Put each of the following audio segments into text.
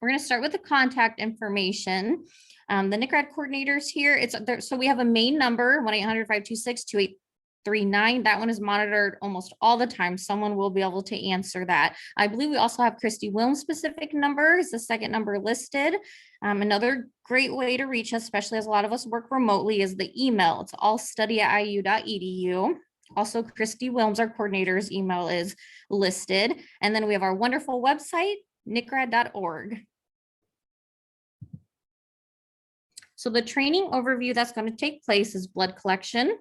We're going to start with the contact information. The NICRAD coordinators here, so we have a main number, 1-800-526-2839. That one is monitored almost all the time. Someone will be able to answer that. I believe we also have Christy Wilms' specific number is the second number listed. Another great way to reach us, especially as a lot of us work remotely, is the email. It's allstudy@iu.edu. Also, Christy Wilms, our coordinator's email is listed. And then we have our wonderful website, nicrad.org. So the training overview that's going to take place is blood collection.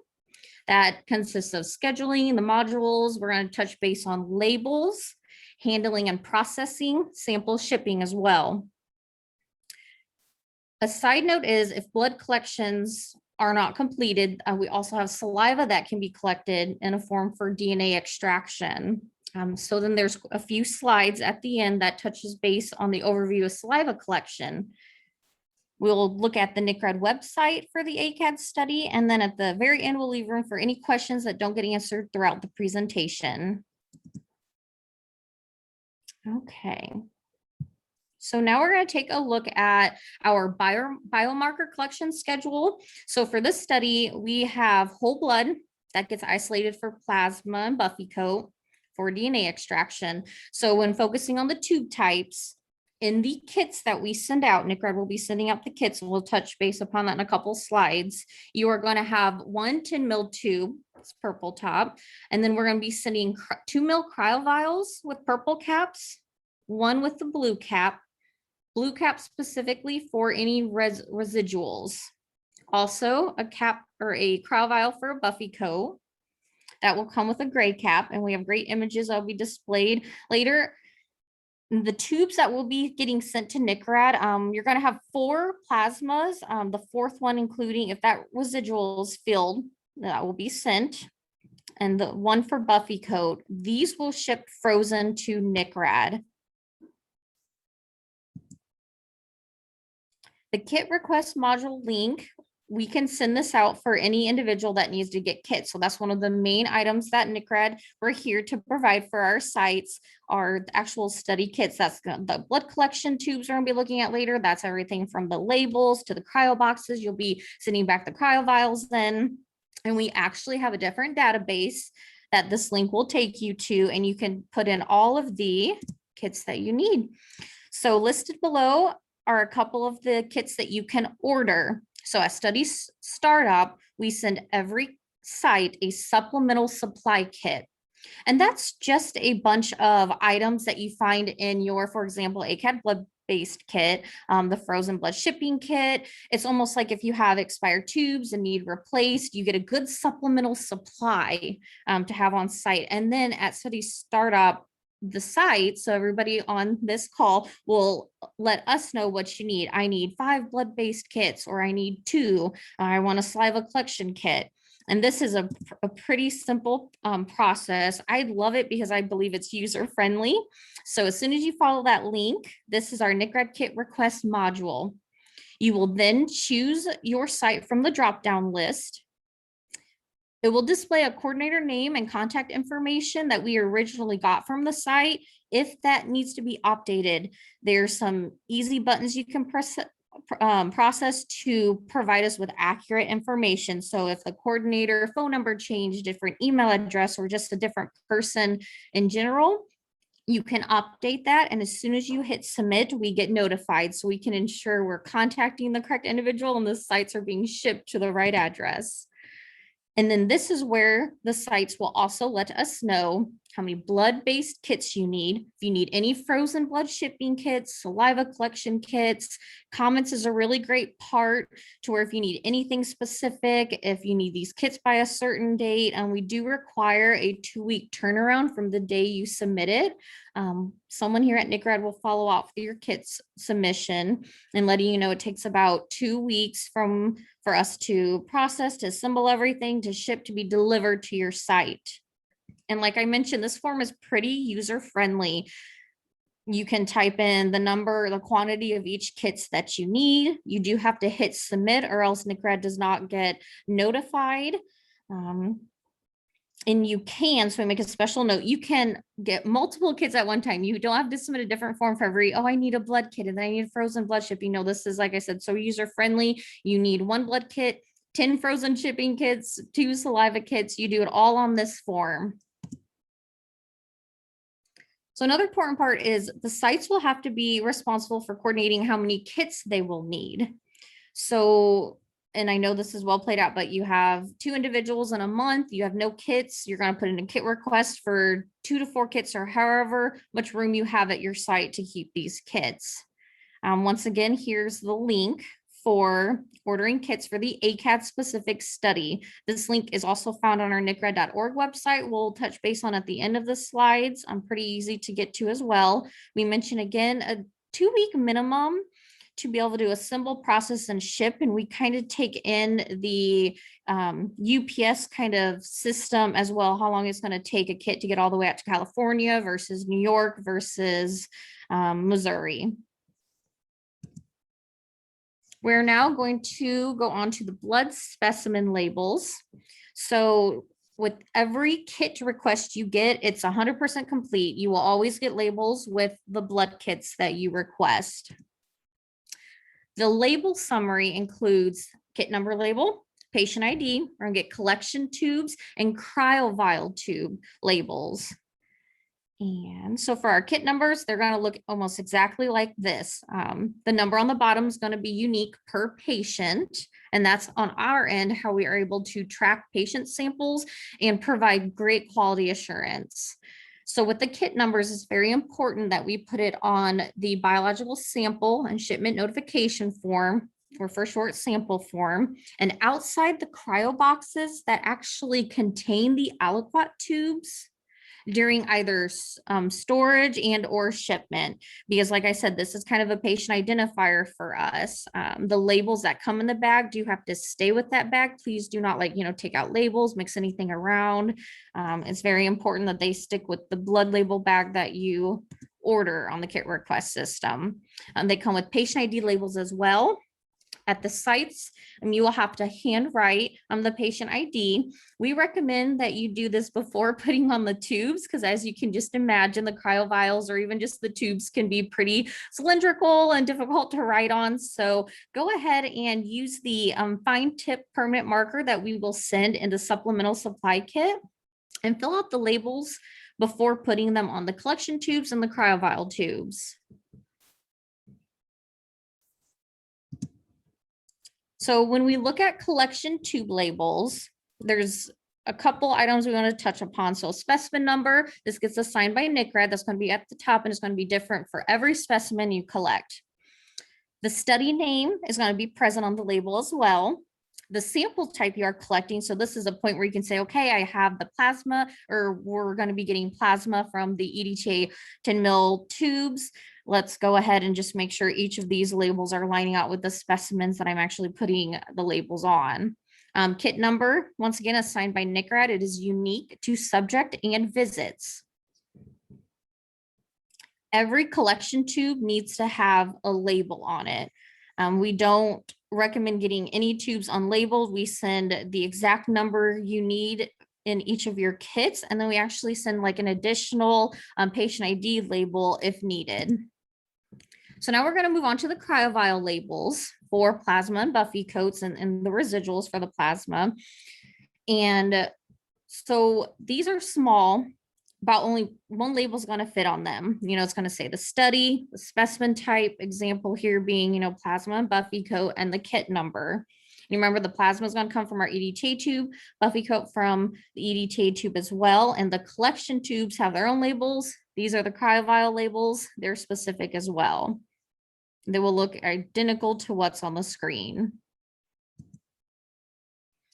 That consists of scheduling the modules. We're going to touch base on labels, handling and processing, sample shipping as well. A side note is if blood collections are not completed, we also have saliva that can be collected in a form for DNA extraction. So then there's a few slides at the end that touches base on the overview of saliva collection. We'll look at the NICRAD website for the ACAD study, and then at the very end, we'll leave room for any questions that don't get answered throughout the presentation. Okay. So now we're going to take a look at our biomarker collection schedule. So for this study, we have whole blood that gets isolated for plasma and buffy coat for DNA extraction. So when focusing on the tube types, in the kits that we send out, NICRAD will be sending out the kits, and we'll touch base upon that in a couple slides. You are going to have 1 10 ml tube, it's purple top, and then we're going to be sending 2 ml cryo vials with purple caps, 1 with the blue cap specifically for any residuals. Also, a cap or a cryo vial for a buffy coat that will come with a gray cap, and we have great images that will be displayed later. The tubes that will be getting sent to NICRAD, you're going to have 4 plasmas, the 4th one including if that residual is filled, that will be sent, and the 1 for buffy coat. These will ship frozen to NICRAD. The kit request module link, we can send this out for any individual that needs to get kits. So that's one of the main items that NICRAD we're here to provide for our sites are the actual study kits. That's the blood collection tubes we're going to be looking at later. That's everything from the labels to the cryo boxes. You'll be sending back the cryo vials then. And we actually have a different database that this link will take you to, and you can put in all of the kits that you need. So listed below are a couple of the kits that you can order. So at study startup, we send every site a supplemental supply kit. And that's just a bunch of items that you find in your, for example, ACAD blood-based kit, the frozen blood shipping kit. It's almost like if you have expired tubes and need replaced, you get a good supplemental supply to have on site. And then at study startup, the site, so everybody on this call will let us know what you need. I need 5 blood-based kits, or I need 2. I want a saliva collection kit. And this is a pretty simple process. I love it because I believe it's user-friendly. So as soon as you follow that link, this is our NICRAD kit request module. You will then choose your site from the drop-down list. It will display a coordinator name and contact information that we originally got from the site. If that needs to be updated, there's some easy buttons you can process to provide us with accurate information. So if the coordinator phone number changed, different email address, or just a different person in general, you can update that. And as soon as you hit submit, we get notified so we can ensure we're contacting the correct individual and the sites are being shipped to the right address. And then this is where the sites will also let us know how many blood-based kits you need. If you need any frozen blood shipping kits, saliva collection kits, comments is a really great part to where if you need anything specific, if you need these kits by a certain date, and we do require a 2-week turnaround from the day you submit it. Someone here at NICRAD will follow up with your kits submission and letting you know it takes about 2 weeks for us to process, to assemble everything, to ship, to be delivered to your site. And like I mentioned, this form is pretty user-friendly. You can type in the number, the quantity of each kits that you need. You do have to hit submit or else NICRAD does not get notified. And you can, so I make a special note, you can get multiple kits at one time. You don't have to submit a different form for every, oh, I need a blood kit and then I need frozen blood shipping. No, this is, like I said, so user friendly. You need one blood kit, 10 frozen shipping kits, 2 saliva kits. You do it all on this form. So another important part is the sites will have to be responsible for coordinating how many kits they will need. So, and I know this is well played out, but you have 2 individuals in a month, you have no kits, you're going to put in a kit request for 2 to 4 kits or however much room you have at your site to keep these kits. Once again, here's the link for ordering kits for the ACAD specific study. This link is also found on our nicred.org website. We'll touch base on at the end of the slides. Pretty easy to get to as well. We mentioned again a 2-week minimum to be able to do assemble, process, and ship. And we kind of take in the UPS kind of system as well, how long it's going to take a kit to get all the way out to California versus New York versus Missouri. We're now going to go on to the blood specimen labels. So with every kit request you get, it's 100% complete. You will always get labels with the blood kits that you request. The label summary includes kit number label, patient ID, we're gonna get collection tubes and cryovial tube labels. And so for our kit numbers, they're going to look almost exactly like this. The number on the bottom is going to be unique per patient. And that's on our end, how we are able to track patient samples and provide great quality assurance. So with the kit numbers, it's very important that we put it on the biological sample and shipment notification form, or for short sample form, and outside the cryo boxes that actually contain the aliquot tubes during either storage and or shipment, because like I said, this is kind of a patient identifier for us. The labels that come in the bag do have to stay with that bag. Please do not take out labels, mix anything around. It's very important that they stick with the blood label bag that you order on the kit request system. They come with patient ID labels as well. At the sites, you will have to handwrite the patient ID. We recommend that you do this before putting on the tubes, because as you can just imagine, the cryo vials or even just the tubes can be pretty cylindrical and difficult to write on. So go ahead and use the fine tip permanent marker that we will send in the supplemental supply kit and fill out the labels before putting them on the collection tubes and the cryo vial tubes. So when we look at collection tube labels, there's a couple items we want to touch upon. So specimen number, this gets assigned by NCRED. That's going to be at the top and it's going to be different for every specimen you collect. The study name is going to be present on the label as well. The sample type you are collecting. So this is a point where you can say, okay, I have the plasma, or we're going to be getting plasma from the EDTA 10 ml tubes. Let's go ahead and just make sure each of these labels are lining out with the specimens that I'm actually putting the labels on. Kit number, once again, assigned by NCRED. It is unique to subject and visits. Every collection tube needs to have a label on it. We don't recommend getting any tubes unlabeled. We send the exact number you need in each of your kits, and then we actually send like an additional patient ID label if needed. So now we're going to move on to the cryovial labels for plasma and Buffy coats and the residuals for the plasma. And so these are small, about only one label is going to fit on them. It's going to say the study, the specimen type, example here being, plasma and Buffy coat, and the kit number. You remember the plasma is going to come from our EDTA tube, Buffy coat from the EDTA tube as well. And the collection tubes have their own labels. These are the cryovial labels. They're specific as well. They will look identical to what's on the screen.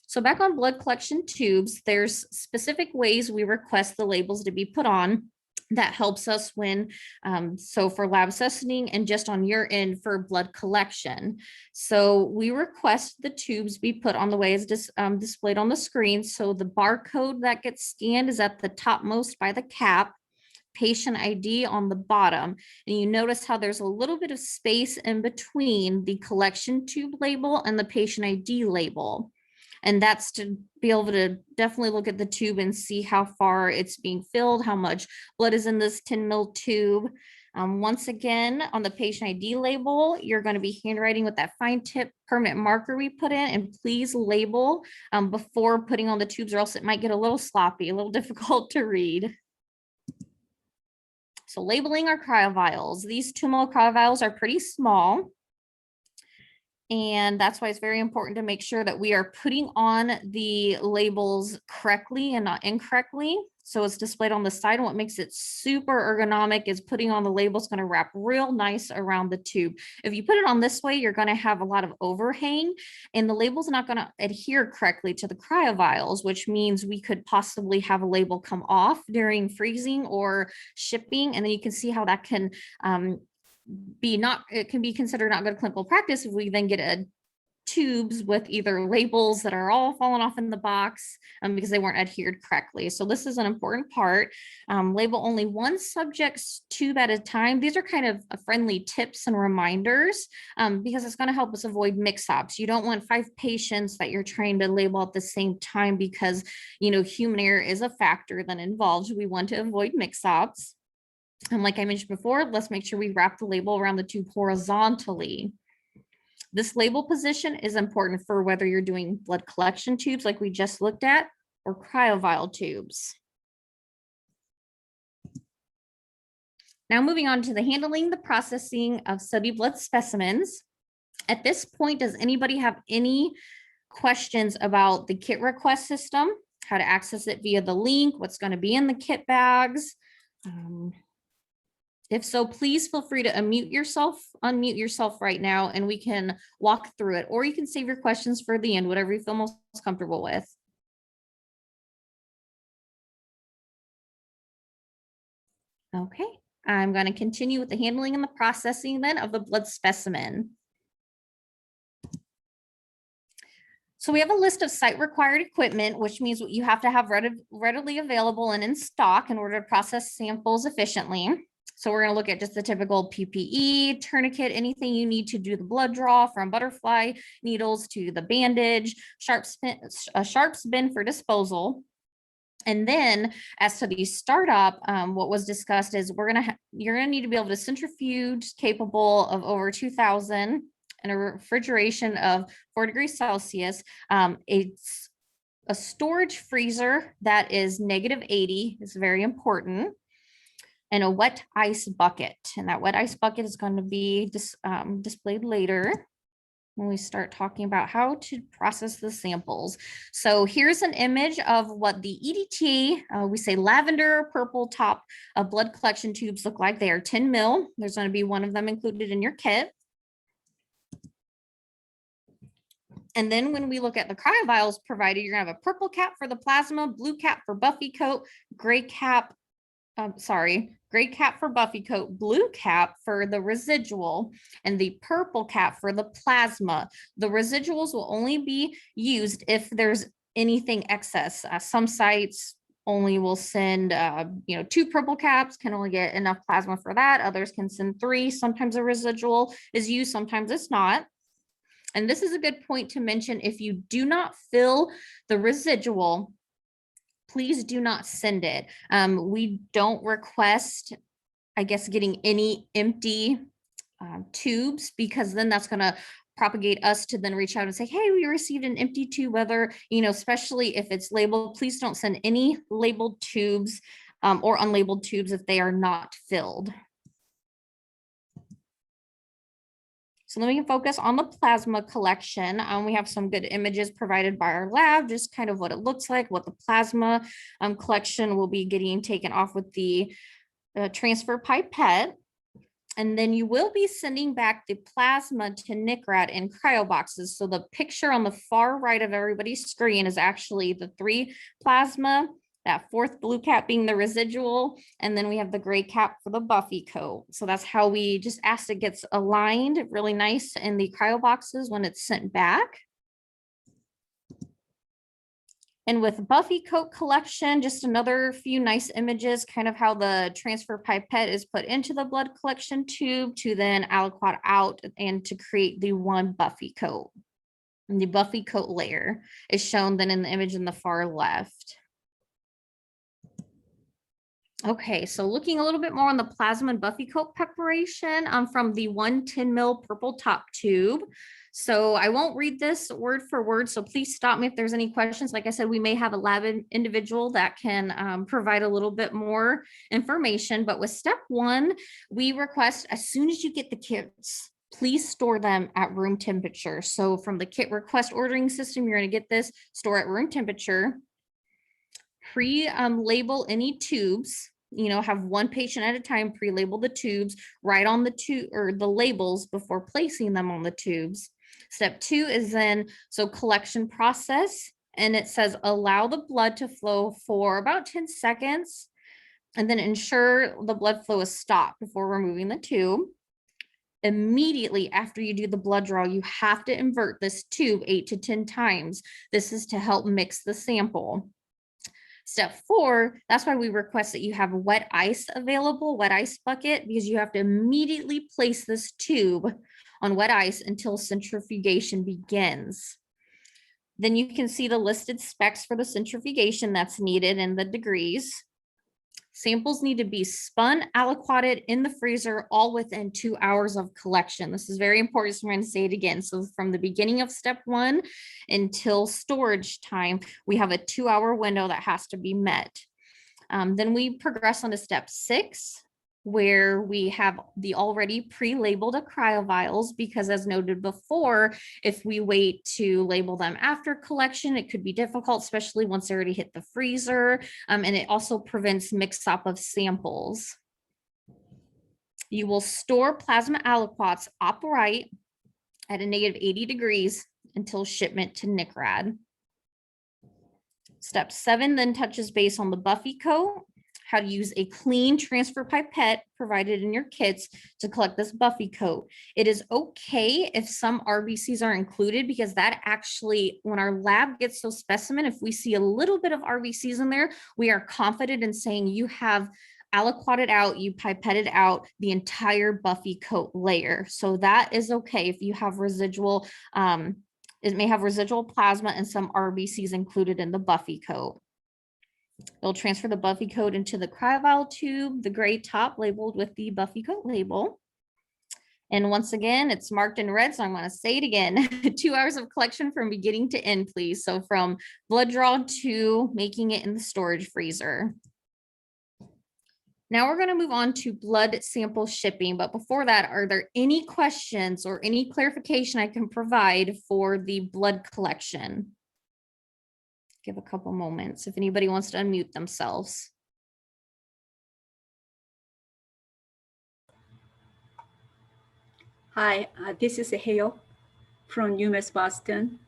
So back on blood collection tubes, there's specific ways we request the labels to be put on. That helps us when, so for lab accessioning and just on your end for blood collection. So we request the tubes be put on the way as displayed on the screen. So the barcode that gets scanned is at the topmost by the cap, patient ID on the bottom. And you notice how there's a little bit of space in between the collection tube label and the patient ID label. And that's to be able to definitely look at the tube and see how far it's being filled, how much blood is in this 10 ml tube. Once again, on the patient ID label, you're going to be handwriting with that fine tip permanent marker we put in, and please label before putting on the tubes, or else it might get a little sloppy, a little difficult to read. So labeling our cryovials. These 2 ml cryovials are pretty small. And that's why it's very important to make sure that we are putting on the labels correctly and not incorrectly. So it's displayed on the side. And what makes it super ergonomic is putting on the label is going to wrap real nice around the tube. If you put it on this way, you're going to have a lot of overhang, and the label's not going to adhere correctly to the cryovials, which means we could possibly have a label come off during freezing or shipping. And then you can see how that can it can be considered not good clinical practice if we then get tubes with either labels that are all falling off in the box because they weren't adhered correctly. So this is an important part. Label only one subject's tube at a time. These are kind of friendly tips and reminders because it's going to help us avoid mix-ups. You don't want 5 patients that you're trying to label at the same time because, you know, human error is a factor that involves. We want to avoid mix-ups. And like I mentioned before, let's make sure we wrap the label around the tube horizontally. This label position is important for whether you're doing blood collection tubes like we just looked at, or cryovial tubes. Now moving on to the handling, the processing of study blood specimens. At this point, does anybody have any questions about the kit request system, how to access it via the link, what's going to be in the kit bags? If so, please feel free to unmute yourself right now, and we can walk through it, or you can save your questions for the end, whatever you feel most comfortable with. Okay, I'm going to continue with the handling and the processing then of the blood specimen. So we have a list of site required equipment, which means what you have to have readily available and in stock in order to process samples efficiently. So we're going to look at just the typical PPE, tourniquet, anything you need to do the blood draw, from butterfly needles to the bandage, a sharps bin for disposal. And then as to the startup, what was discussed is you're going to need to be able to centrifuge capable of over 2000 and a refrigeration of 4 degrees Celsius. It's a storage freezer that is -80 is very important, and a wet ice bucket. And that wet ice bucket is going to be displayed later when we start talking about how to process the samples. So here's an image of what the EDT, we say lavender purple top of blood collection tubes look like. They are 10 ml. There's going to be one of them included in your kit. And then when we look at the cryovials provided, you're going to have a purple cap for the plasma, blue cap for Buffy coat, gray cap for Buffy coat, blue cap for the residual, and the purple cap for the plasma. The residuals will only be used if there's anything excess. Some sites only will send 2 purple caps, can only get enough plasma for that. Others can send 3. Sometimes a residual is used, sometimes it's not. And this is a good point to mention. If you do not fill the residual, please do not send it. We don't request, I guess, getting any empty tubes, because then that's going to propagate us to then reach out and say, hey, we received an empty tube, whether, especially if it's labeled. Please don't send any labeled tubes or unlabeled tubes if they are not filled. So then we can focus on the plasma collection. We have some good images provided by our lab, just kind of what it looks like, what the plasma collection will be getting taken off with the transfer pipette. And then you will be sending back the plasma to NCRAD in cryo boxes. So the picture on the far right of everybody's screen is actually the 3 plasma, that 4th blue cap being the residual, and then we have the gray cap for the Buffy coat. So that's how we just asked it gets aligned really nice in the cryo boxes when it's sent back. And with Buffy coat collection, just another few nice images, kind of how the transfer pipette is put into the blood collection tube to then aliquot out and to create the 1 Buffy coat. And the buffy coat layer is shown then in the image in the far left. Okay, so looking a little bit more on the plasma and buffy coat preparation from the 110 mil purple top tube. So I won't read this word for word, so please stop me if there's any questions. Like I said, we may have a lab individual that can provide a little bit more information, but with step one, we request as soon as you get the kits, please store them at room temperature. So from the kit request ordering system, you're going to get this, store at room temperature. Pre-label any tubes, have one patient at a time, pre-label the tubes, write on the tube or the labels before placing them on the tubes. Step two is then, so collection process, and it says allow the blood to flow for about 10 seconds, and then ensure the blood flow is stopped before removing the tube. Immediately after you do the blood draw, you have to invert this tube 8 to 10 times. This is to help mix the sample. Step four, that's why we request that you have wet ice available, wet ice bucket, because you have to immediately place this tube on wet ice until centrifugation begins. Then you can see the listed specs for the centrifugation that's needed and the degrees. Samples need to be spun, aliquoted in the freezer, all within 2 hours of collection. This is very important, so I'm going to say it again. So from the beginning of step one until storage time, we have a 2-hour window that has to be met. Then we progress on to step 6, where we have the already pre-labeled cryovials, because as noted before, if we wait to label them after collection, it could be difficult, especially once they already hit the freezer, and it also prevents mix-up of samples. You will store plasma aliquots upright at a negative 80 degrees until shipment to NCRAD. Step 7 then touches base on the buffy coat, how to use a clean transfer pipette provided in your kits to collect this buffy coat. It is okay if some RBCs are included, because that actually, when our lab gets those specimen, if we see a little bit of RBCs in there, we are confident in saying you have aliquoted out, you pipetted out the entire buffy coat layer. So that is okay if you have residual, it may have residual plasma and some RBCs included in the buffy coat. They'll transfer the buffy coat into the cryovial tube, the gray top labeled with the buffy coat label. And once again, it's marked in red, so I'm going to say it again. 2 hours of collection from beginning to end, please. So from blood draw to making it in the storage freezer. Now we're going to move on to blood sample shipping. But before that, are there any questions or any clarification I can provide for the blood collection? Give a couple moments if anybody wants to unmute themselves. Hi, this is Hale from UMass Boston.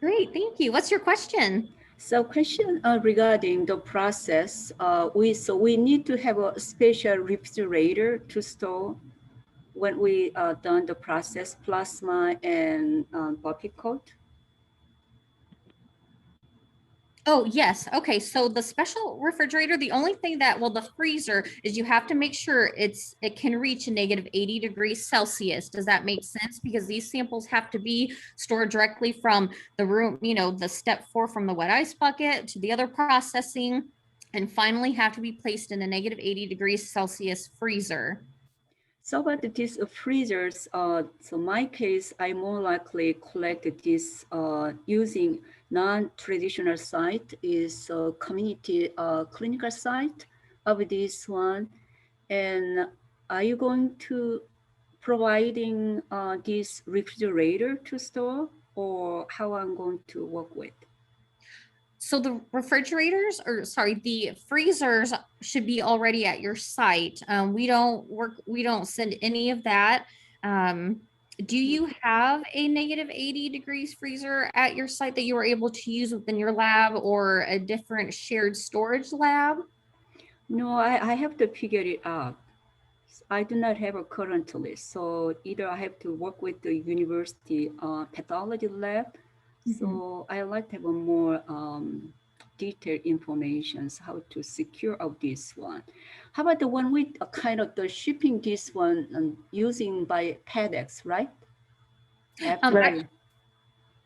Great, thank you. What's your question? So question regarding the process, we need to have a special refrigerator to store when we done the process, plasma and buffy coat. Oh, yes. Okay. So the special refrigerator, the only thing that, well, the freezer is you have to make sure it can reach a negative 80 degrees Celsius. Does that make sense? Because these samples have to be stored directly from the room, the step 4 from the wet ice bucket to the other processing, and finally have to be placed in a negative 80 degrees Celsius freezer. So about these freezers, so my case, I more likely collected this using non-traditional site is a community clinical site of this one. And are you going to providing this refrigerator to store, or how I'm going to work with? So the refrigerators, or sorry, the freezers should be already at your site. We don't send any of that. Do you have a negative 80 degrees freezer at your site that you were able to use within your lab, or a different shared storage lab? No, I have to figure it out. I do not have a currently, so either I have to work with the university pathology lab. So I like to have a more detailed information how to secure of this one. How about the one with kind of the shipping this one using by FedEx, right? After.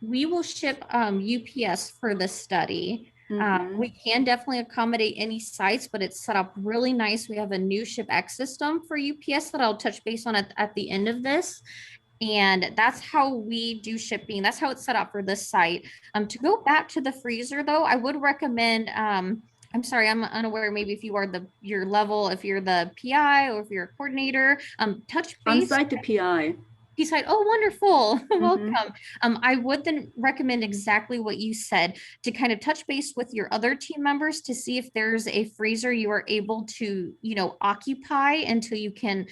We will ship UPS for the study. We can definitely accommodate any sites, but it's set up really nice. We have a new ShipX system for UPS that I'll touch base on at the end of this. And that's how we do shipping. That's how it's set up for this site. To go back to the freezer though, I would recommend, I'm sorry, I'm unaware maybe if you are your level, if you're the PI or if you're a coordinator, touch base. On-site PI. Side. Oh, wonderful. Welcome. I would then recommend exactly what you said, to kind of touch base with your other team members to see if there's a freezer you are able to, occupy until you can,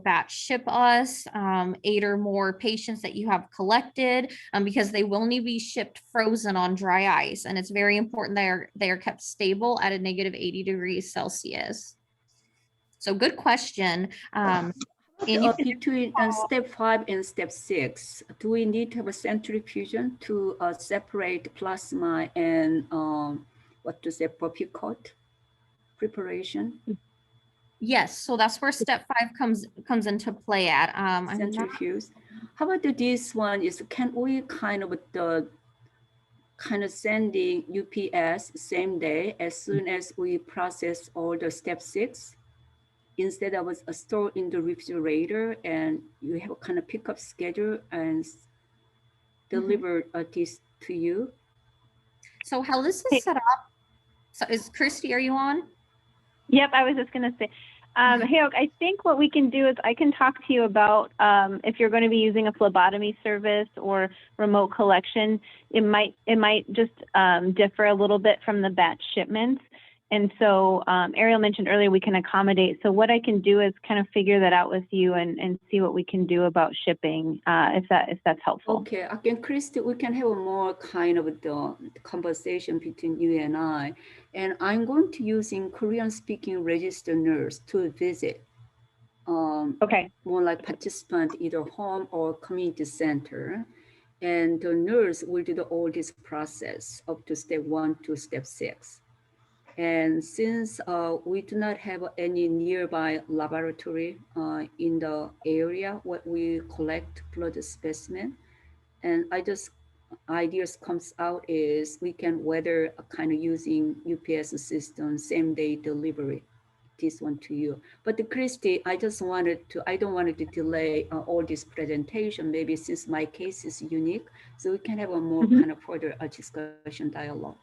batch ship us 8 or more patients that you have collected, because they will need to be shipped frozen on dry ice. And it's very important they are kept stable at a negative 80 degrees Celsius. So good question. And between step 5 and step 6, do we need to have a centrifusion to separate plasma and propicot preparation? Yes, so that's where step 5 comes into play at. Centrifuge. How about this one? Can we kind of sending UPS same day as soon as we process all the step 6? Instead of a store in the refrigerator, and you have a kind of pickup schedule and deliver this to you. So how this is set up, so is Christy, are you on? Yep, I was just going to say, hey, I think what we can do is I can talk to you about if you're going to be using a phlebotomy service or remote collection, it might just differ a little bit from the batch shipments. And so Ariel mentioned earlier we can accommodate. So what I can do is kind of figure that out with you and see what we can do about shipping, if that's helpful. Okay, again, Christy, we can have a more kind of the conversation between you and I. And I'm going to using Korean-speaking registered nurse to visit. Okay. More like participant, either home or community center. And the nurse will do all this process up to step 1 to step 6. And since we do not have any nearby laboratory in the area where we collect blood specimen, and ideas comes out is we can whether kind of using UPS system, same day delivery, this one to you. But Christy, I don't want to delay all this presentation, maybe since my case is unique, so we can have a more kind of further discussion dialogue.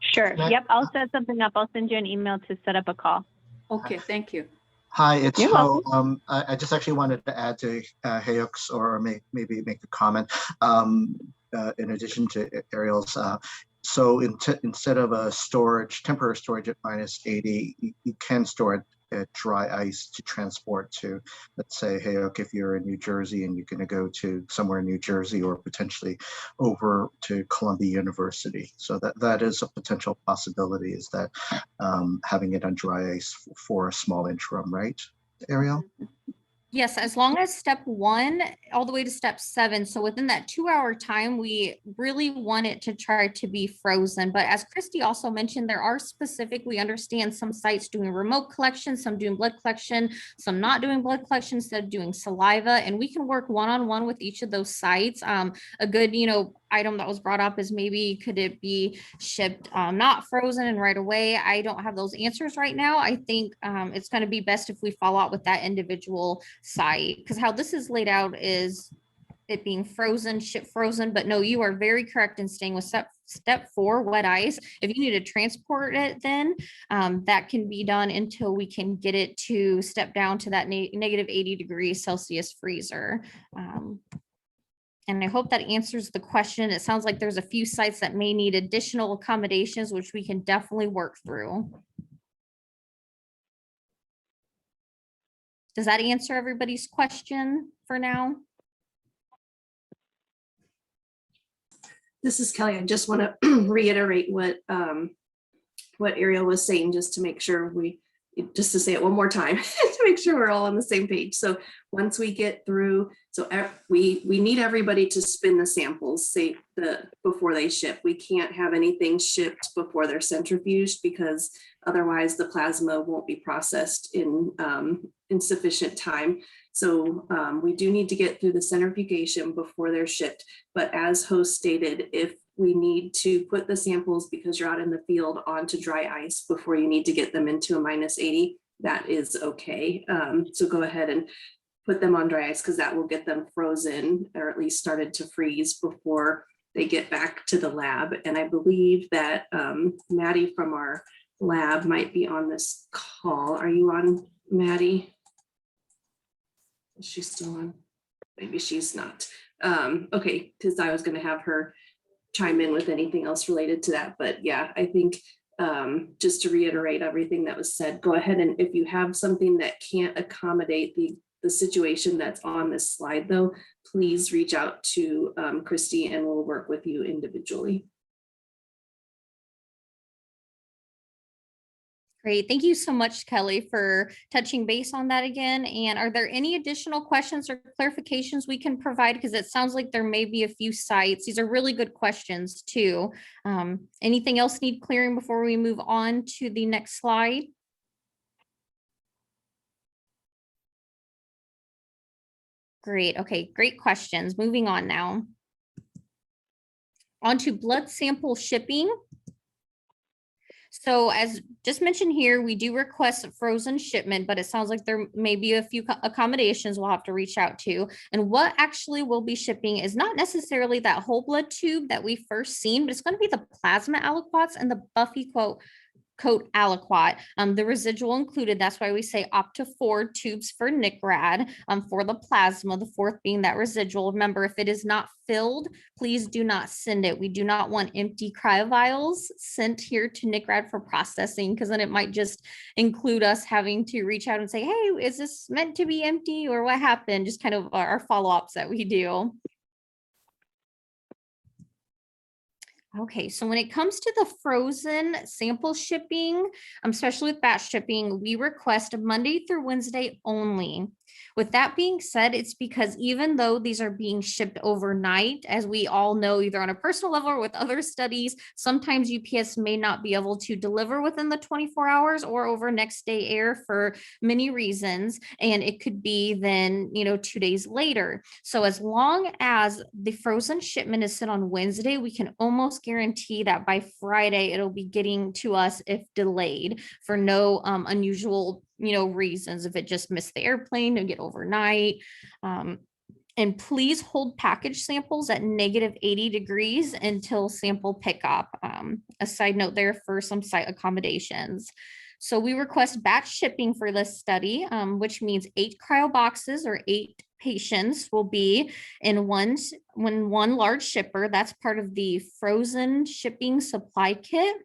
Sure. Yep. I'll set something up. I'll send you an email to set up a call. Okay. Thank you. Hi, it's Ho. I just actually wanted to add to Hayok's, or maybe make a comment in addition to Ariel's. So instead of a temporary storage at -80, you can store it at dry ice to transport to, let's say, Hayok, if you're in New Jersey and you're going to go to somewhere in New Jersey or potentially over to Columbia University. So that is a potential possibility, is that having it on dry ice for a small interim, right, Ariel? Yes, as long as step 1 all the way to step 7. So within that 2-hour time, we really want it to try to be frozen. But as Christy also mentioned, there are specific, we understand some sites doing remote collection, some doing blood collection, some not doing blood collection instead of doing saliva. And we can work one-on-one with each of those sites. A good, item that was brought up is maybe could it be shipped not frozen and right away. I don't have those answers right now. I think it's going to be best if we follow up with that individual site, because how this is laid out is it being frozen, shipped frozen. But no, you are very correct in staying with step 4, wet ice. If you need to transport it, then that can be done until we can get it to step down to that negative 80 degrees Celsius freezer. And I hope that answers the question. It sounds like there's a few sites that may need additional accommodations, which we can definitely work through. Does that answer everybody's question for now? This is Kelly. I just want to reiterate what Ariel was saying, just to make sure just to say it one more time. to make sure we're all on the same page. So once we get through, we need everybody to spin the samples before they ship. We can't have anything shipped before they're centrifuged, because otherwise the plasma won't be processed in sufficient time. So we do need to get through the centrifugation before they're shipped. But as host stated, if we need to put the samples, because you're out in the field, onto dry ice before you need to get them into a -80, that is okay. So go ahead and put them on dry ice, because that will get them frozen, or at least started to freeze before they get back to the lab. And I believe that Maddie from our lab might be on this call. Are you on, Maddie? Is she still on? Maybe she's not. Okay, because I was going to have her chime in with anything else related to that. But yeah, I think just to reiterate everything that was said, go ahead, and if you have something that can't accommodate the situation that's on this slide, though, please reach out to Christy and we'll work with you individually. Great. Thank you so much, Kelly, for touching base on that again. And are there any additional questions or clarifications we can provide? Because it sounds like there may be a few sites. These are really good questions too. Anything else need clearing before we move on to the next slide? Great. Okay, great questions. Moving on now. On to blood sample shipping. So as just mentioned here, we do request a frozen shipment, but it sounds like there may be a few accommodations we'll have to reach out to. And what actually will be shipping is not necessarily that whole blood tube that we first seen, but it's going to be the plasma aliquots and the Buffy coat aliquot, the residual included. That's why we say up to 4 tubes for NICRAD for the plasma, the 4th being that residual. Remember, if it is not filled, please do not send it. We do not want empty cryovials sent here to NICRAD for processing, because then it might just include us having to reach out and say, hey, is this meant to be empty, or what happened? Just kind of our follow-ups that we do. Okay, so when it comes to the frozen sample shipping, especially with batch shipping, we request Monday through Wednesday only. With that being said, it's because even though these are being shipped overnight, as we all know, either on a personal level or with other studies, sometimes UPS may not be able to deliver within the 24 hours or over next day air for many reasons. And it could be then, 2 days later. So as long as the frozen shipment is sent on Wednesday, we can almost guarantee that by Friday, it'll be getting to us if delayed for no unusual reasons. If it just missed the airplane and get overnight. And please hold package samples at -80 degrees until sample pickup. A side note there for some site accommodations. So we request batch shipping for this study, which means 8 cryo boxes or 8 patients will be in one large shipper. That's part of the frozen shipping supply kit.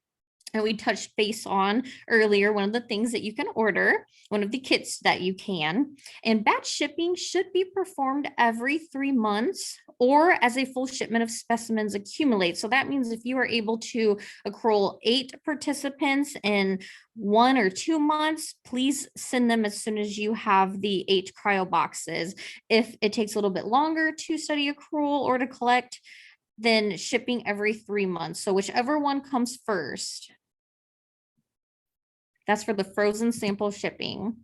And we touched base on earlier, one of the things that you can order, one of the kits that you can. And batch shipping should be performed every 3 months or as a full shipment of specimens accumulate. So that means if you are able to accrue 8 participants in 1 or 2 months, please send them as soon as you have the 8 cryo boxes. If it takes a little bit longer to study accrual or to collect, then shipping every 3 months. So whichever one comes first. That's for the frozen sample shipping.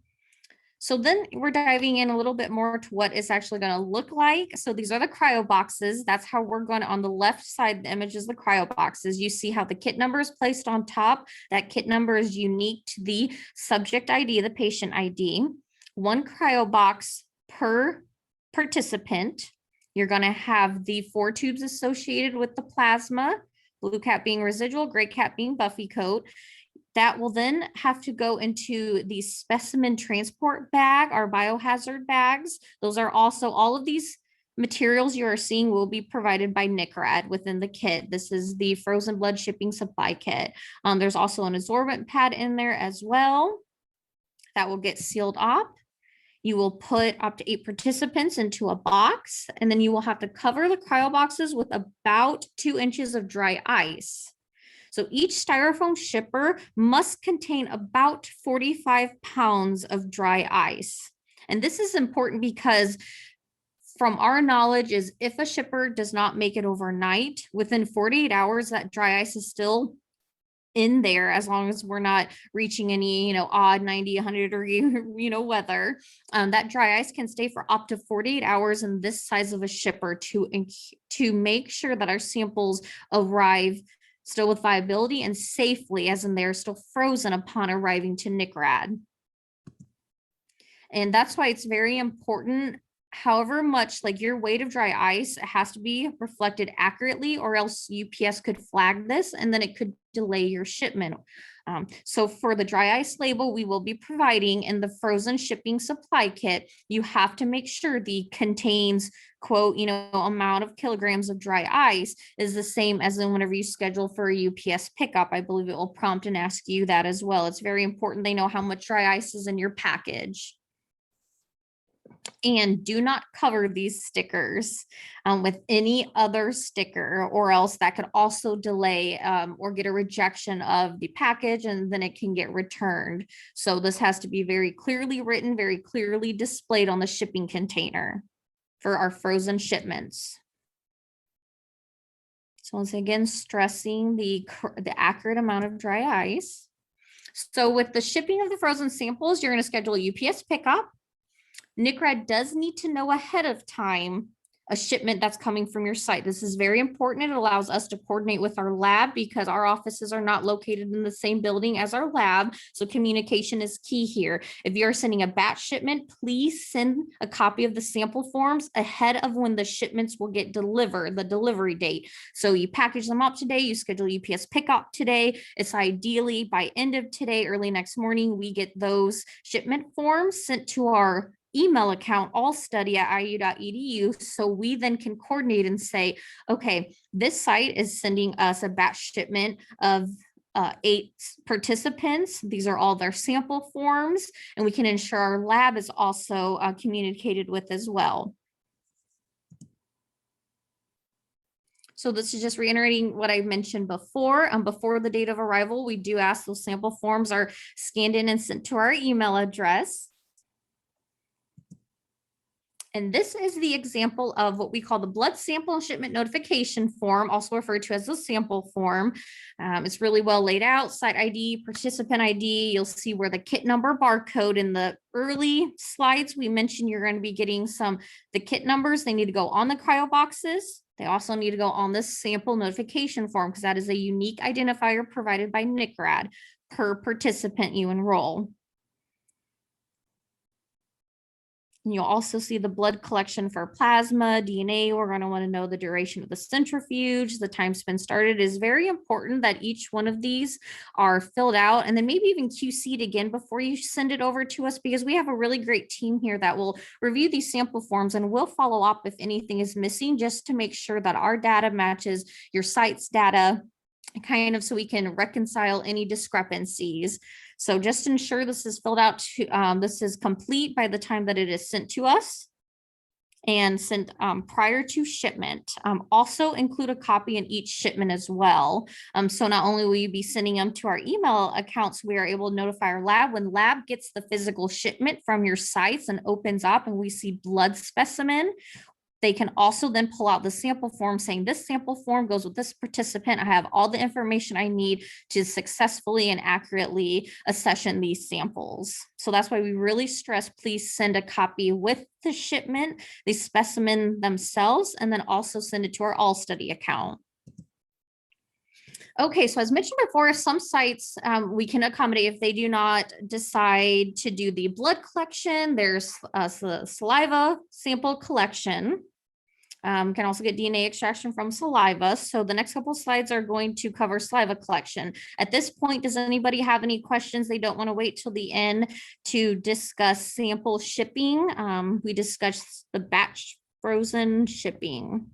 So then we're diving in a little bit more to what it's actually going to look like. So these are the cryo boxes. That's how we're going to, on the left side, the image is the cryo boxes. You see how the kit number is placed on top. That kit number is unique to the subject ID, the patient ID. 1 cryo box per participant. You're going to have the 4 tubes associated with the plasma, blue cap being residual, gray cap being Buffy coat. That will then have to go into the specimen transport bag, our biohazard bags. Those are also, all of these materials you are seeing will be provided by NICRAD within the kit. This is the frozen blood shipping supply kit. There's also an absorbent pad in there as well that will get sealed up. You will put up to 8 participants into a box, and then you will have to cover the cryo boxes with about 2 inches of dry ice. So So each styrofoam shipper must contain about 45 pounds of dry ice. And this is important because from our knowledge is if a shipper does not make it overnight, within 48 hours, that dry ice is still in there, as long as we're not reaching any, odd 90, 100 degree, weather. That dry ice can stay for up to 48 hours in this size of a shipper to make sure that our samples arrive still with viability and safely, as in they're still frozen upon arriving to NCRAD. And that's why it's very important, however much like your weight of dry ice has to be reflected accurately, or else UPS could flag this and then it could delay your shipment. So for the dry ice label we will be providing in the frozen shipping supply kit, you have to make sure the contains quote, amount of kilograms of dry ice is the same as in whenever you schedule for a UPS pickup. I believe it will prompt and ask you that as well. It's very important they know how much dry ice is in your package. And do not cover these stickers with any other sticker, or else that could also delay or get a rejection of the package, and then it can get returned. So this has to be very clearly written, very clearly displayed on the shipping container for our frozen shipments. So once again, stressing the accurate amount of dry ice. So with the shipping of the frozen samples, you're going to schedule a UPS pickup. NCRAD does need to know ahead of time a shipment that's coming from your site. This is very important. It allows us to coordinate with our lab because our offices are not located in the same building as our lab. So communication is key here. If you're sending a batch shipment, please send a copy of the sample forms ahead of when the shipments will get delivered, the delivery date. So you package them up today, you schedule UPS pickup today. It's ideally by end of today, early next morning, we get those shipment forms sent to our email account, allstudy@iu.edu. So we then can coordinate and say, okay, this site is sending us a batch shipment of 8 participants. These are all their sample forms, and we can ensure our lab is also communicated with as well. So this is just reiterating what I mentioned before. Before the date of arrival, we do ask those sample forms are scanned in and sent to our email address. And this is the example of what we call the blood sample and shipment notification form, also referred to as the sample form. It's really well laid out, site ID, participant ID. You'll see where the kit number barcode. In the early slides, we mentioned you're going to be getting the kit numbers. They need to go on the cryo boxes. They also need to go on this sample notification form because that is a unique identifier provided by NCRAD per participant you enroll. And you'll also see the blood collection for plasma, DNA. We're going to want to know the duration of the centrifuge, the time spent started. It is very important that each one of these are filled out and then maybe even QC'd again before you send it over to us, because we have a really great team here that will review these sample forms and we'll follow up if anything is missing, just to make sure that our data matches your site's data, kind of so we can reconcile any discrepancies. So just ensure this is filled out this is complete by the time that it is sent to us and sent prior to shipment. Also include a copy in each shipment as well. So not only will you be sending them to our email accounts, we are able to notify our lab when lab gets the physical shipment from your sites and opens up and we see blood specimen. They can also then pull out the sample form saying this sample form goes with this participant. I have all the information I need to successfully and accurately accession these samples. So that's why we really stress, please send a copy with the shipment, the specimen themselves, and then also send it to our All Study account. Okay, so as mentioned before, some sites we can accommodate if they do not decide to do the blood collection. There's saliva sample collection. Can also get DNA extraction from saliva. So the next couple of slides are going to cover saliva collection. At this point, does anybody have any questions? They don't want to wait till the end to discuss sample shipping. We discussed the batch frozen shipping.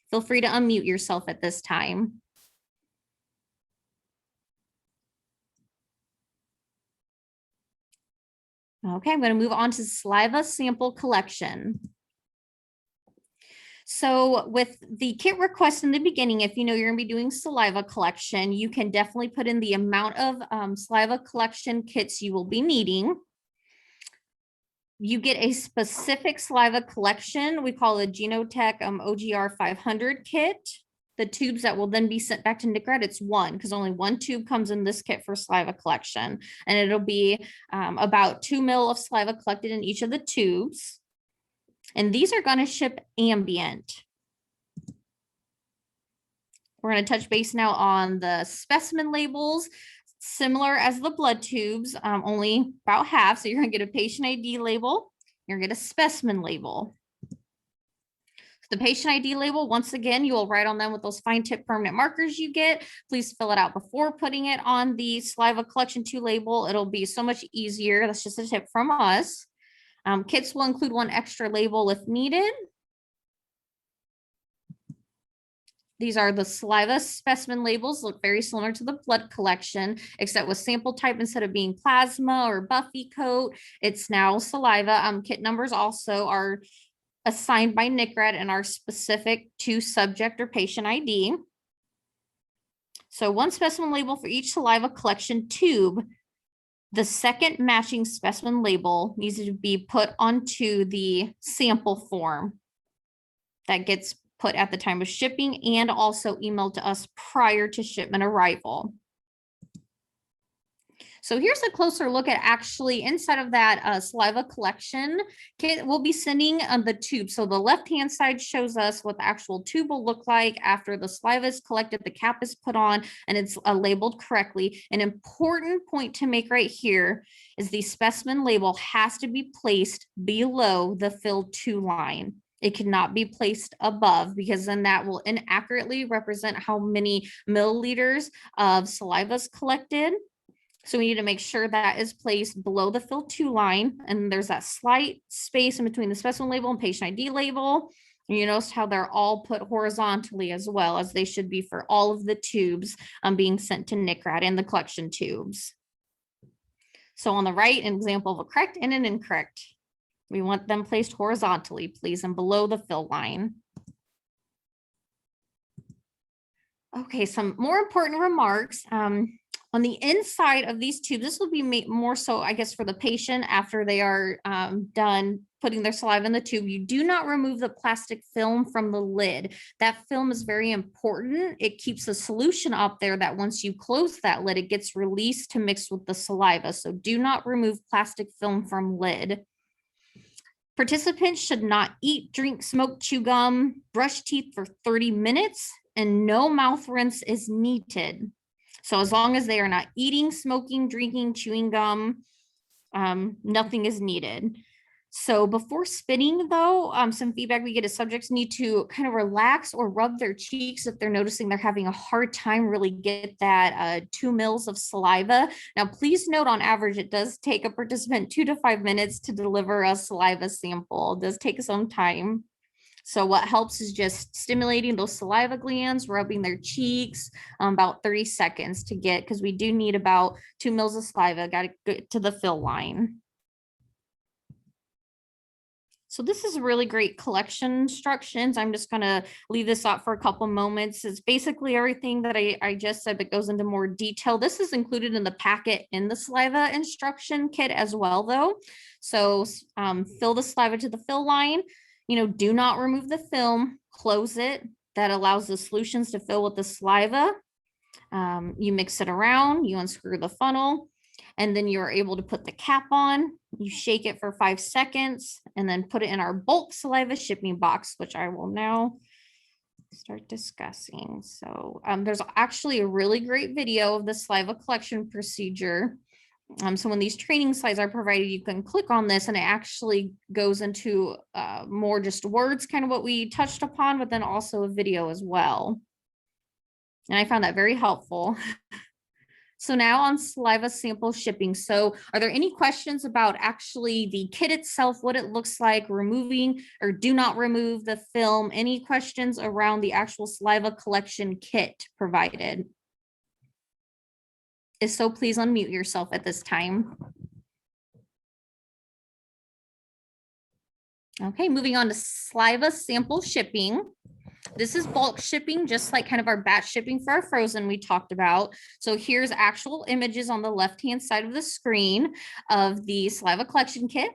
Feel free to unmute yourself at this time. Okay, I'm going to move on to saliva sample collection. So with the kit request in the beginning, if you know you're gonna be doing saliva collection, you can definitely put in the amount of saliva collection kits you will be needing. You get a specific saliva collection. We call it Genotech OGR 500 kit. The tubes that will then be sent back to NCRAD, it's one, because only one tube comes in this kit for saliva collection. And it'll be about 2 ml of saliva collected in each of the tubes. And these are going to ship ambient. We're going to touch base now on the specimen labels, similar as the blood tubes, only about half. So you're going to get a patient ID label, you're going to get a specimen label. The patient ID label, once again, you will write on them with those fine tip permanent markers you get. Please fill it out before putting it on the saliva collection 2 label. It'll be so much easier. That's just a tip from us. Kits will include one extra label if needed. These are the saliva specimen labels, look very similar to the blood collection, except with sample type, instead of being plasma or Buffy coat, it's now saliva. Kit numbers also are assigned by NCRAD and are specific to subject or patient ID. So one specimen label for each saliva collection tube. The second matching specimen label needs to be put onto the sample form that gets put at the time of shipping and also emailed to us prior to shipment arrival. So here's a closer look at actually inside of that saliva collection kit. We'll be sending the tube. So the left-hand side shows us what the actual tube will look like after the saliva is collected, the cap is put on, and it's labeled correctly. An important point to make right here is the specimen label has to be placed below the fill to line. It cannot be placed above, because then that will inaccurately represent how many milliliters of saliva is collected. So we need to make sure that is placed below the fill to line, and there's that slight space in between the specimen label and patient ID label. And you notice how they're all put horizontally as well, as they should be for all of the tubes being sent to NCRAD and the collection tubes. So on the right, an example of a correct and an incorrect. We want them placed horizontally, please, and below the fill line. Okay, some more important remarks. On the inside of these tubes, this will be more so, I guess, for the patient after they are done putting their saliva in the tube. You do not remove the plastic film from the lid. That film is very important. It keeps the solution up there that once you close that lid, it gets released to mix with the saliva. So do not remove plastic film from lid. Participants should not eat, drink, smoke, chew gum, brush teeth for 30 minutes, and no mouth rinse is needed. So as long as they are not eating, smoking, drinking, chewing gum, nothing is needed. So before spitting though, some feedback we get is subjects need to kind of relax or rub their cheeks if they're noticing they're having a hard time really get that 2 ml of saliva. Now, please note on average, it does take a participant 2 to 5 minutes to deliver a saliva sample. It does take some time. So what helps is just stimulating those saliva glands, rubbing their cheeks, about 30 seconds to get, because we do need about 2 ml of saliva, got to get to the fill line. So this is really great collection instructions. I'm just going to leave this up for a couple moments. It's basically everything that I just said, but goes into more detail. This is included in the packet in the saliva instruction kit as well, though. So fill the saliva to the fill line. You know, do not remove the film, close it. That allows the solutions to fill with the saliva. You mix it around, you unscrew the funnel, and then you're able to put the cap on. You shake it for 5 seconds and then put it in our bulk saliva shipping box, which I will now start discussing. So there's actually a really great video of the saliva collection procedure. So when these training slides are provided, you can click on this and it actually goes into more just words, kind of what we touched upon, but then also a video as well. And I found that very helpful. So now on saliva sample shipping. So are there any questions about actually the kit itself, what it looks like, removing or do not remove the film? Any questions around the actual saliva collection kit provided? If so, please unmute yourself at this time. Okay, moving on to saliva sample shipping. This is bulk shipping, just like kind of our batch shipping for our frozen we talked about. So here's actual images on the left-hand side of the screen of the saliva collection kit.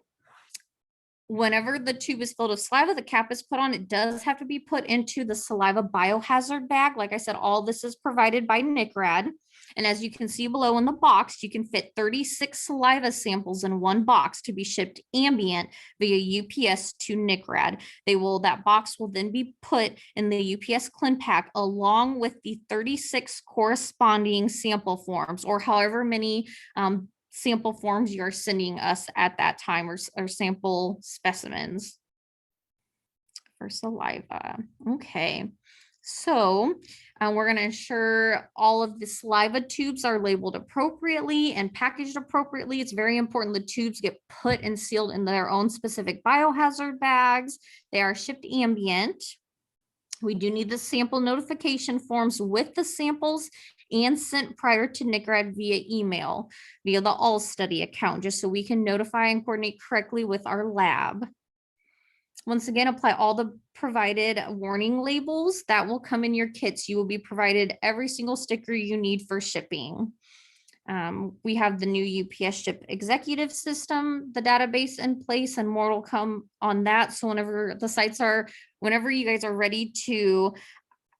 Whenever the tube is filled with saliva, the cap is put on. It does have to be put into the saliva biohazard bag. Like I said, all this is provided by NCRAD. And as you can see below in the box, you can fit 36 saliva samples in one box to be shipped ambient via UPS to NCRAD. That box will then be put in the UPS ClinPack along with the 36 corresponding sample forms, or however many sample forms you're sending us at that time, or sample specimens for saliva. Okay, so we're going to ensure all of the saliva tubes are labeled appropriately and packaged appropriately. It's very important the tubes get put and sealed in their own specific biohazard bags. They are shipped ambient. We do need the sample notification forms with the samples and sent prior to NCRAD via email, via the All Study account, just so we can notify and coordinate correctly with our lab. Once again, apply all the provided warning labels that will come in your kits. You will be provided every single sticker you need for shipping. We have the new UPS Ship Executive System, the database in place, and more will come on that. So whenever you guys are ready to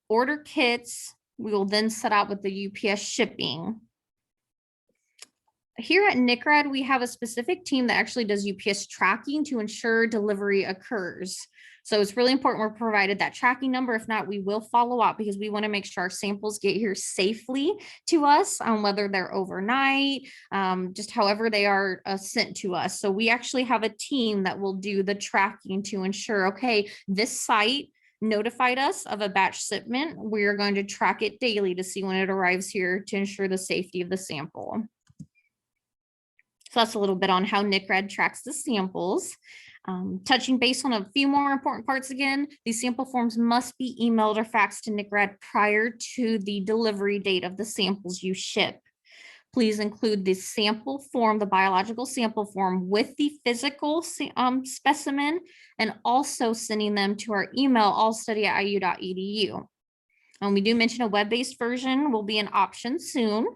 order kits, we will then set out with the UPS shipping. Here at NCRAD, we have a specific team that actually does UPS tracking to ensure delivery occurs. So it's really important we're provided that tracking number. If not, we will follow up because we want to make sure our samples get here safely to us, whether they're overnight, just however they are sent to us. So we actually have a team that will do the tracking to ensure, okay, this site notified us of a batch shipment. We're going to track it daily to see when it arrives here to ensure the safety of the sample. So that's a little bit on how NCRAD tracks the samples. Touching base on a few more important parts again, these sample forms must be emailed or faxed to NCRAD prior to the delivery date of the samples you ship. Please include the sample form, the biological sample form, with the physical specimen, and also sending them to our email, allstudy@iu.edu. We do mention a web-based version will be an option soon.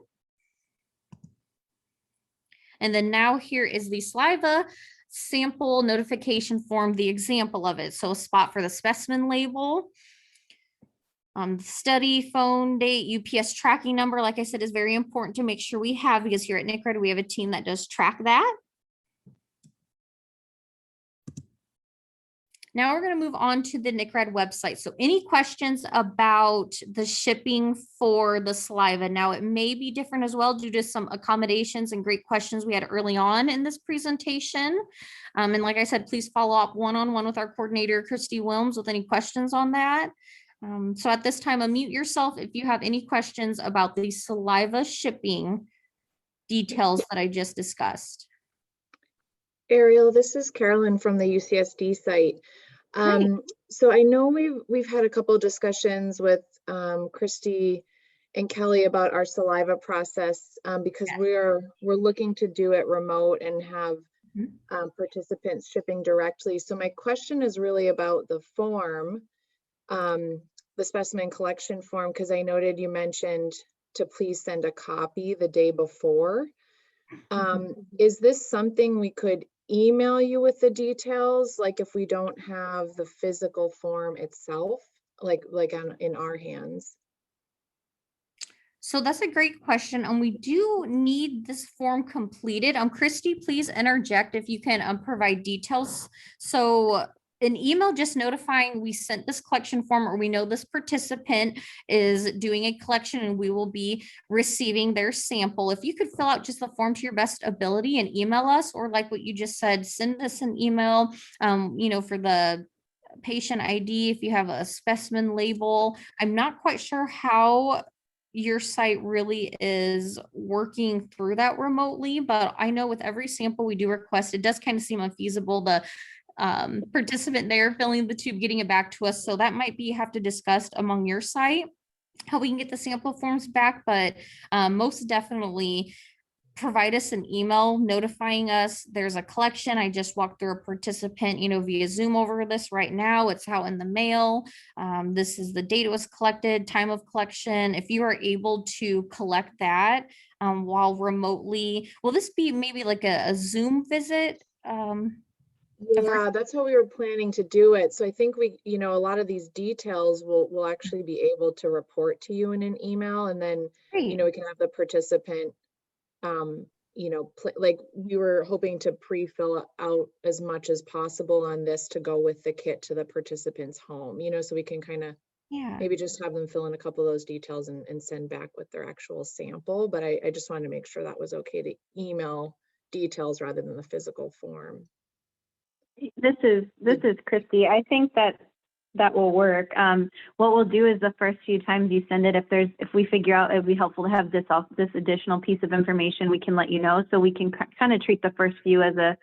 And then now here is the saliva sample notification form, the example of it. So a spot for the specimen label, study, phone, date, UPS tracking number, like I said, is very important to make sure we have, because here at NCRAD, we have a team that does track that. Now we're going to move on to the NCRAD website. So any questions about the shipping for the saliva? Now it may be different as well due to some accommodations and great questions we had early on in this presentation. And like I said, please follow up one-on-one with our coordinator, Christy Wilms, with any questions on that. So at this time, unmute yourself if you have any questions about the saliva shipping details that I just discussed. Ariel, this is Carolyn from the UCSD site. So I know we've had a couple of discussions with Christy and Kelly about our saliva process because we're looking to do it remote and have participants shipping directly. So my question is really about the form, the specimen collection form, because I noted you mentioned to please send a copy the day before. Is this something we could email you with the details, like if we don't have the physical form itself, like in our hands? So that's a great question, and we do need this form completed. Christy, please interject if you can provide details. So an email just notifying we sent this collection form, or we know this participant is doing a collection and we will be receiving their sample. If you could fill out just the form to your best ability and email us, or like what you just said, send us an email, for the patient ID, if you have a specimen label. I'm not quite sure how your site really is working through that remotely, but I know with every sample we do request, it does kind of seem unfeasible, the participant there filling the tube, getting it back to us. So that might be have to discuss among your site how we can get the sample forms back, but most definitely provide us an email notifying us there's a collection. I just walked through a participant, via Zoom over this right now. It's out in the mail. This is the date it was collected, time of collection. If you are able to collect that while remotely, will this be maybe like a Zoom visit? Yeah, that's how we were planning to do it. So I think we, a lot of these details we'll actually be able to report to you in an email, and then, Great. we can have the participant, like we were hoping to pre-fill out as much as possible on this to go with the kit to the participant's home, so we can kind of Yeah. maybe just have them fill in a couple of those details and send back with their actual sample. But I just wanted to make sure that was okay to email details rather than the physical form. This is Christy. I think that will work. What we'll do is the first few times you send it, if we figure out it'd be helpful to have this additional piece of information, we can let you know, so we can kind of treat the first few as a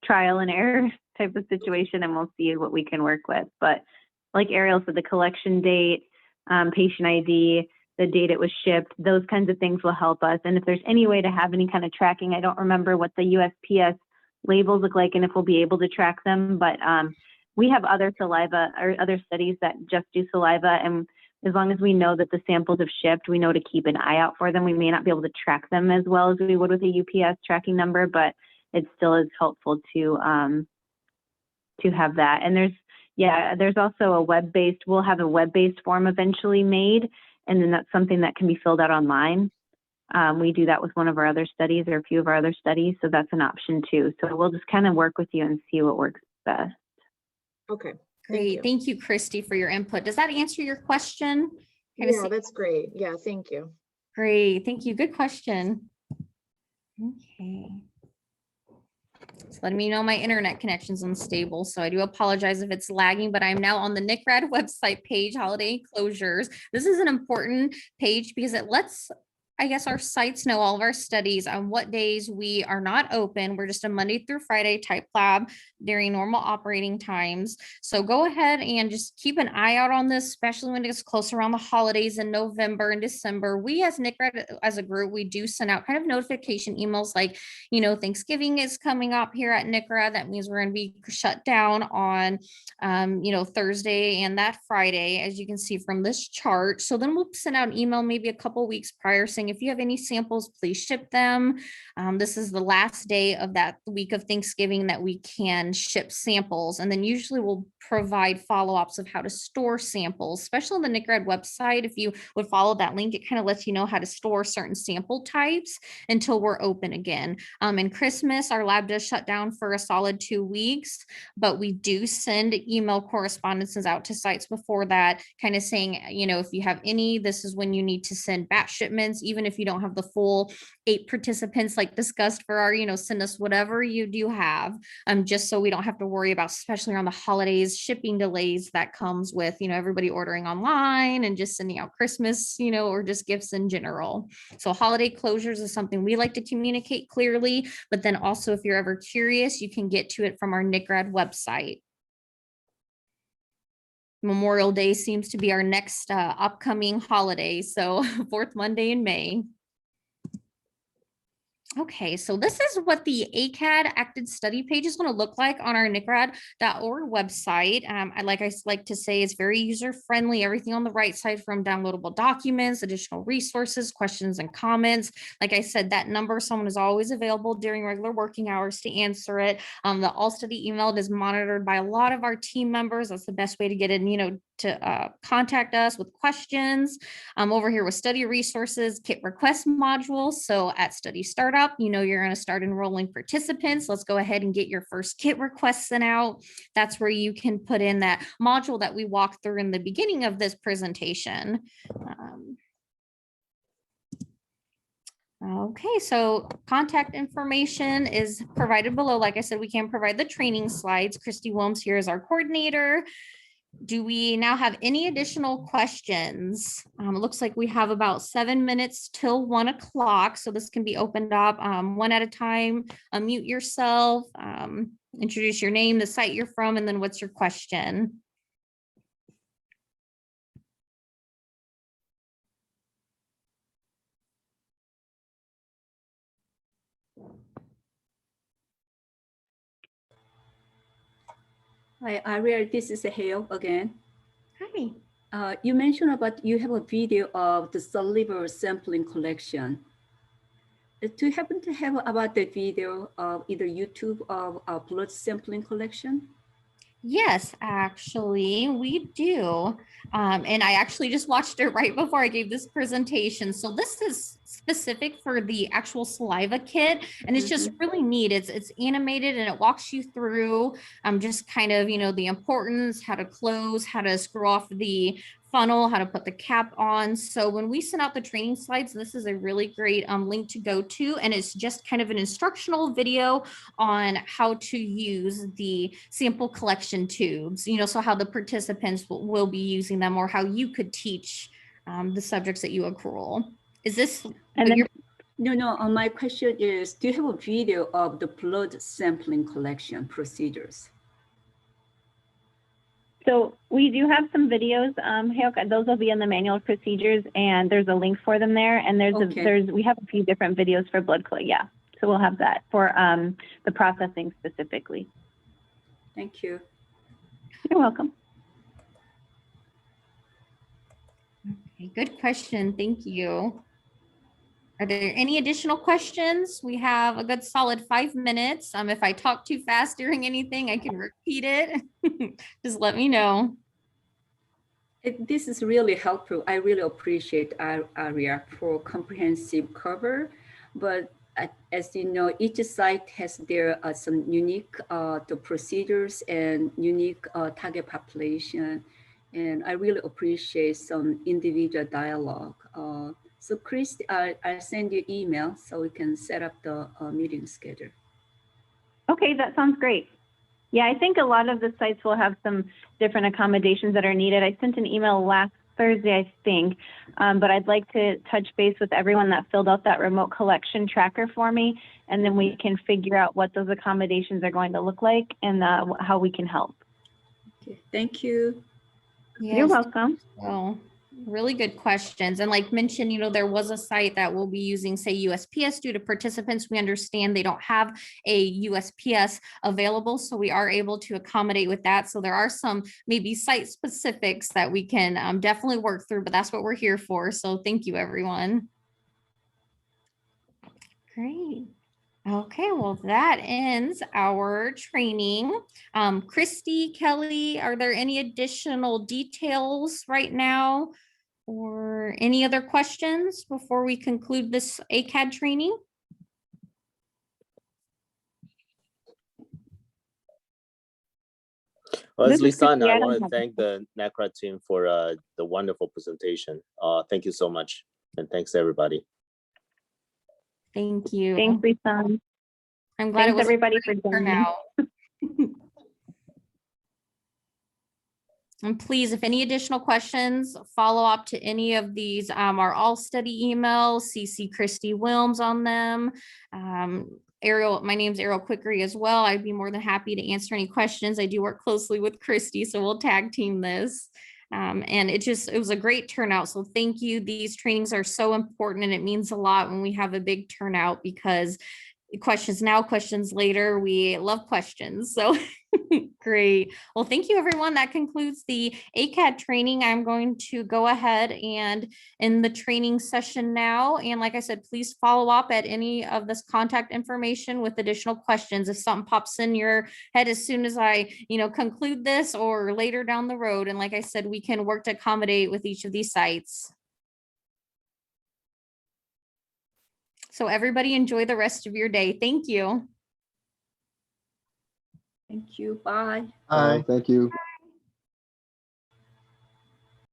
trial and error type of situation, and we'll see what we can work with. But like Ariel said, the collection date, patient ID, the date it was shipped, those kinds of things will help us. And if there's any way to have any kind of tracking, I don't remember what the USPS labels look like and if we'll be able to track them, but we have other saliva or other studies that just do saliva, and as long as we know that the samples have shipped, we know to keep an eye out for them. We may not be able to track them as well as we would with a UPS tracking number, but it still is helpful to have that. And there's also we'll have a web-based form eventually made, and then that's something that can be filled out online. We do that with one of our other studies or a few of our other studies, so that's an option too. So we'll just kind of work with you and see what works best. Okay. Great. Thank you, Christy, for your input. Does that answer your question? Yeah, that's great. Yeah, thank you. Great. Thank you. Good question. Okay. So letting me know my internet connection's unstable, so I do apologize if it's lagging, but I'm now on the NCRAD website page, holiday closures. This is an important page because it lets, I guess, our sites know all of our studies on what days we are not open. We're just a Monday through Friday type lab during normal operating times. So go ahead and just keep an eye out on this, especially when it gets close around the holidays in November and December. We as NCRAD, as a group, we do send out kind of notification emails like, Thanksgiving is coming up here at NCRAD. That means we're going to be shut down on, Thursday and that Friday, as you can see from this chart. So then we'll send out an email maybe a couple weeks prior saying, if you have any samples, please ship them. This is the last day of that week of Thanksgiving that we can ship samples. And then usually we'll provide follow-ups of how to store samples, especially on the NCRAD website. If you would follow that link, it kind of lets you know how to store certain sample types until we're open again. In Christmas, our lab does shut down for a solid 2 weeks, but we do send email correspondences out to sites before that, kind of saying, if you have any, this is when you need to send batch shipments, even if you don't have the full 8 participants like discussed for our, send us whatever you do have, just so we don't have to worry about, especially around the holidays, shipping delays that comes with, everybody ordering online and just sending out Christmas, or just gifts in general. So holiday closures is something we like to communicate clearly, but then also if you're ever curious, you can get to it from our NCRAD website. Memorial Day seems to be our next upcoming holiday, so fourth Monday in May. Okay, so this is what the ACAD active study page is going to look like on our nicrad.org website. I like to say it's very user-friendly, everything on the right side from downloadable documents, additional resources, questions and comments. Like I said, that number, someone is always available during regular working hours to answer it. The all study email is monitored by a lot of our team members. That's the best way to get in, to contact us with questions. Over here with study resources, kit request module. So at study startup, you're going to start enrolling participants. Let's go ahead and get your first kit request sent out. That's where you can put in that module that we walked through in the beginning of this presentation. Okay, so contact information is provided below. Like I said, we can provide the training slides. Christy Wilms here is our coordinator. Do we now have any additional questions? It looks like we have about 7 minutes till 1 o'clock. So this can be opened up one at a time. Unmute yourself, introduce your name, the site you're from, and then what's your question? Hi, Ariel. This is Hale again. Hi. You mentioned about you have a video of the liver sampling collection. Do you happen to have about the video of either YouTube of blood sampling collection? Yes, actually, we do. And I actually just watched it right before I gave this presentation. So this is specific for the actual saliva kit, and it's just really neat. It's animated and it walks you through just kind of, you know, the importance, how to close, how to screw off the funnel, how to put the cap on. So when we send out the training slides, this is a really great link to go to, and it's just kind of an instructional video on how to use the sample collection tubes, you know, so how the participants will be using them, or how you could teach the subjects that you accrual. Is this? And then, No. My question is, do you have a video of the blood sampling collection procedures? so we do have some videos, those will be in the manual procedures, and there's a link for them there. And we have a few different videos for blood collection. Yeah, so we'll have that for the processing specifically. Thank you. You're welcome. Okay, good question. Thank you. Are there any additional questions? We have a good solid 5 minutes. If I talk too fast during anything, I can repeat it. Just let me know. This is really helpful. I really appreciate Aria for comprehensive cover, but as you know, each site has their some unique the procedures and unique target population, and I really appreciate some individual dialogue. So Chris, I'll send you email so we can set up the meeting schedule. Okay, that sounds great. Yeah, I think a lot of the sites will have some different accommodations that are needed. I sent an email last Thursday, I think, but I'd like to touch base with everyone that filled out that remote collection tracker for me, and then we can figure out what those accommodations are going to look like and how we can help. Okay, thank you. Yes. You're welcome. Oh, really good questions. And like mentioned, you know, there was a site that will be using, say, USPS due to participants. We understand they don't have a USPS available, so we are able to accommodate with that. So there are some maybe site specifics that we can definitely work through, but that's what we're here for. So thank you, everyone. Great. Okay, well, that ends our training. Christy, Kelly, are there any additional details right now or any other questions before we conclude this ACAD training? Well, as This is Lisan, Christy. I I don't want to have thank the NACRA team for the wonderful presentation. Thank you so much. And thanks to everybody. Thank you. Thanks, Lisa. I'm glad it Thanks was everybody for joining. turnout. And please, if any additional questions, follow up to any of these, are all study emails, CC Christy Wilms on them. Ariel, my name's Ariel Quickery as well. I'd be more than happy to answer any questions. I do work closely with Christy, so we'll tag team this. And it was a great turnout. So thank you. These trainings are so important, and it means a lot when we have a big turnout, because questions now, questions later, we love questions. So great. Well, thank you, everyone. That concludes the ACAD training. I'm going to go ahead and end the training session now. And like I said, please follow up at any of this contact information with additional questions. If something pops in your head as soon as I, conclude this, or later down the road. And like I said, we can work to accommodate with each of these sites. So everybody enjoy the rest of your day. Thank you. Thank you. Bye. Bye. Thank you.